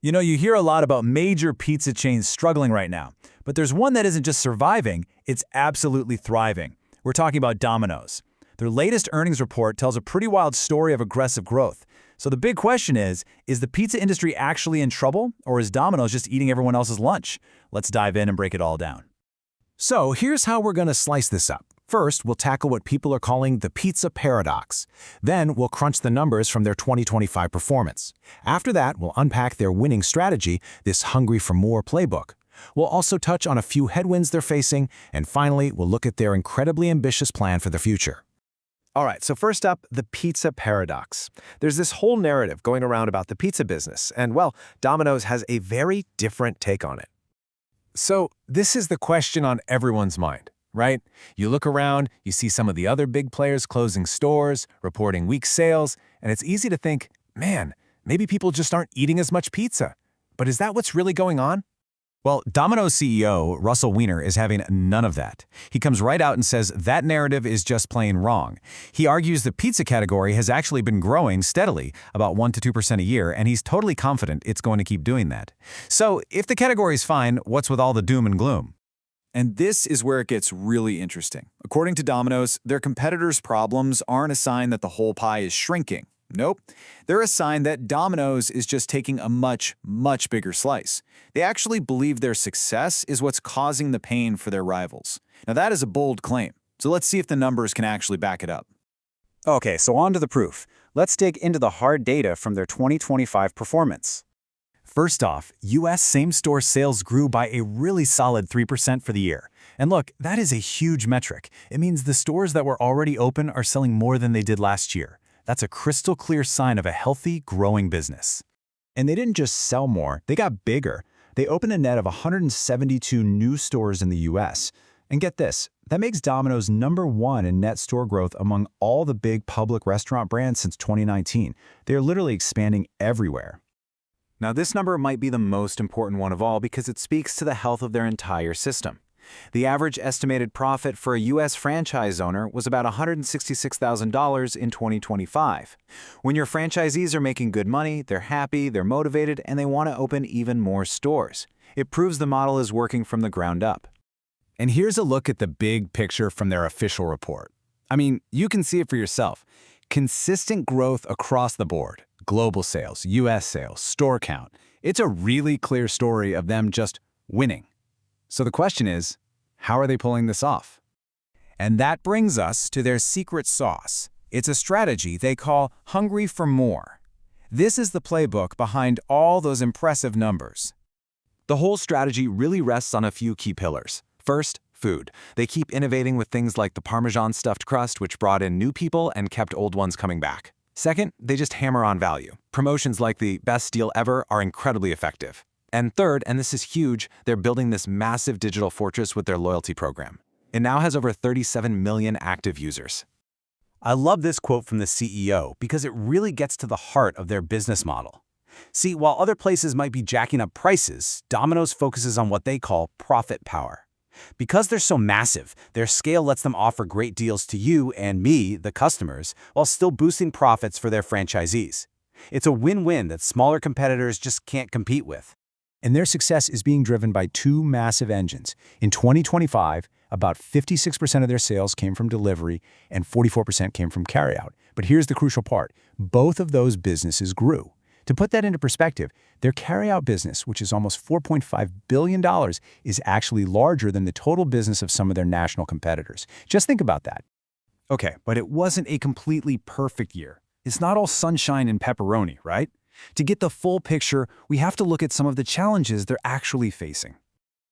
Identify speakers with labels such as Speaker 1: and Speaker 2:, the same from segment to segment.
Speaker 1: You know, you hear a lot about major pizza chains struggling right now, but there's one that isn't just surviving, it's absolutely thriving. We're talking about Domino's. Their latest earnings report tells a pretty wild story of aggressive growth. So the big question is the pizza industry actually in trouble, or is Domino's just eating everyone else's lunch? Let's dive in and break it all down.
Speaker 2: So here's how we're going to slice this up. First, we'll tackle what people are calling the pizza paradox. Then we'll crunch the numbers from their 2025 performance. After that, we'll unpack their winning strategy, this hungry for more playbook. We'll also touch on a few headwinds they're facing, and finally, we'll look at their incredibly ambitious plan for the future.
Speaker 3: All right, so first up, the pizza paradox. There's this whole narrative going around about the pizza business, and well, Domino's has a very different take on it.
Speaker 2: So this is the question on everyone's mind, right? You look around, you see some of the other big players closing stores, reporting weak sales, and it's easy to think, man, maybe people just aren't eating as much pizza. But is that what's really going on?
Speaker 1: Well, Domino's CEO, Russell Weiner, is having none of that. He comes right out and says that narrative is just plain wrong. He argues the pizza category has actually been growing steadily, about 1% to 2% a year, and he's totally confident it's going to keep doing that. So if the category's fine, what's with all the doom and gloom? And this is where it gets really interesting. According to Domino's, their competitors' problems aren't a sign that the whole pie is shrinking. Nope. They're a sign that Domino's is just taking a much, much bigger slice. They actually believe their success is what's causing the pain for their rivals. Now that is a bold claim, so let's see if the numbers can actually back it up. Okay, so on to the proof. Let's dig into the hard data from their 2025 performance. First off, U.S. same-store sales grew by a really solid 3% for the year. And look, that is a huge metric. It means the stores that were already open are selling more than they did last year. That's a crystal clear sign of a healthy, growing business. And they didn't just sell more, they got bigger. They opened a net of 172 new stores in the U.S. And get this, that makes Domino's #1 in net store growth among all the big public restaurant brands since 2019. They are literally expanding everywhere. Now this number might be the most important one of all because it speaks to the health of their entire system. The average estimated profit for a U.S. franchise owner was about $166,000 in 2025. When your franchisees are making good money, they're happy, they're motivated, and they want to open even more stores. It proves the model is working from the ground up. And here's a look at the big picture from their official report. I mean, you can see it for yourself. Consistent growth across the board. Global sales, U.S. sales, store count. It's a really clear story of them just winning. So the question is, how are they pulling this off? And that brings us to their secret sauce. It's a strategy they call hungry for more. This is the playbook behind all those impressive numbers. The whole strategy really rests on a few key pillars. First, food. They keep innovating with things like the Parmesan stuffed crust, which brought in new people and kept old ones coming back. Second, they just hammer on value. Promotions like the best deal ever are incredibly effective. And third, and this is huge, they're building this massive digital fortress with their loyalty program. It now has over 37 million active users. I love this quote from the CEO because it really gets to the heart of their business model. See, while other places might be jacking up prices, Domino's focuses on what they call profit power. Because they're so massive, their scale lets them offer great deals to you and me, the customers, while still boosting profits for their franchisees. It's a win-win that smaller competitors just can't compete with. And their success is being driven by two massive engines. In 2025, about 56% of their sales came from delivery and 44% came from carryout. But here's the crucial part. Both of those businesses grew. To put that into perspective, their carryout business, which is almost $4.5 billion, is actually larger than the total business of some of their national competitors. Just think about that. Okay, but it wasn't a completely perfect year. It's not all sunshine and pepperoni, right? To get the full picture, we have to look at some of the challenges they're actually facing.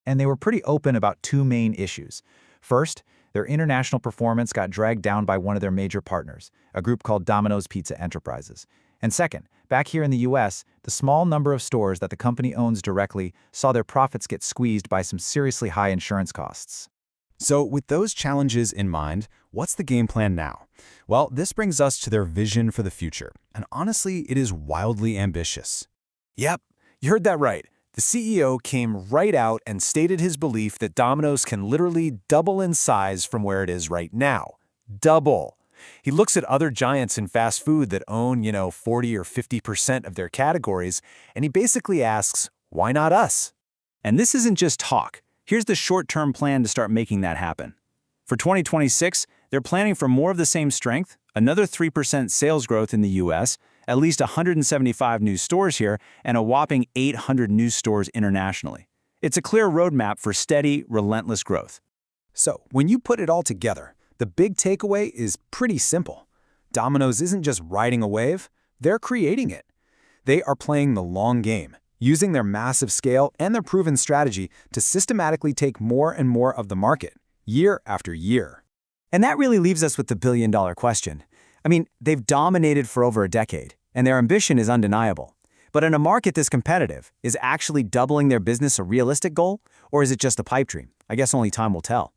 Speaker 1: And they were pretty open about two main issues. First, their international performance got dragged down by one of their major partners, a group called Domino's Pizza Enterprises. And second, back here in the U.S., the small number of stores that the company owns directly saw their profits get squeezed by some seriously high insurance costs. So with those challenges in mind, what's the game plan now? Well, this brings us to their vision for the future, and honestly, it is wildly ambitious. Yep, you heard that right. The CEO came right out and stated his belief that Domino's can literally double in size from where it is right now. Double.
Speaker 3: He looks at other giants in fast food that own, 40 or 50% of their categories, and he basically asks, why not us?
Speaker 1: And this isn't just talk. Here's the short-term plan to start making that happen. For 2026, they're planning for more of the same strength, another 3% sales growth in the US, at least 175 new stores here, and a whopping 800 new stores internationally. It's a clear roadmap for steady, relentless growth.
Speaker 2: So, when you put it all together, the big takeaway is pretty simple. Domino's isn't just riding a wave, they're creating it. They are playing the long game, using their massive scale and their proven strategy to systematically take more and more of the market, year after year.
Speaker 1: And that really leaves us with the billion-dollar question. I mean, they've dominated for over a decade, and their ambition is undeniable. But in a market this competitive, is actually doubling their business a realistic goal, or is it just a pipe dream? I guess only time will tell.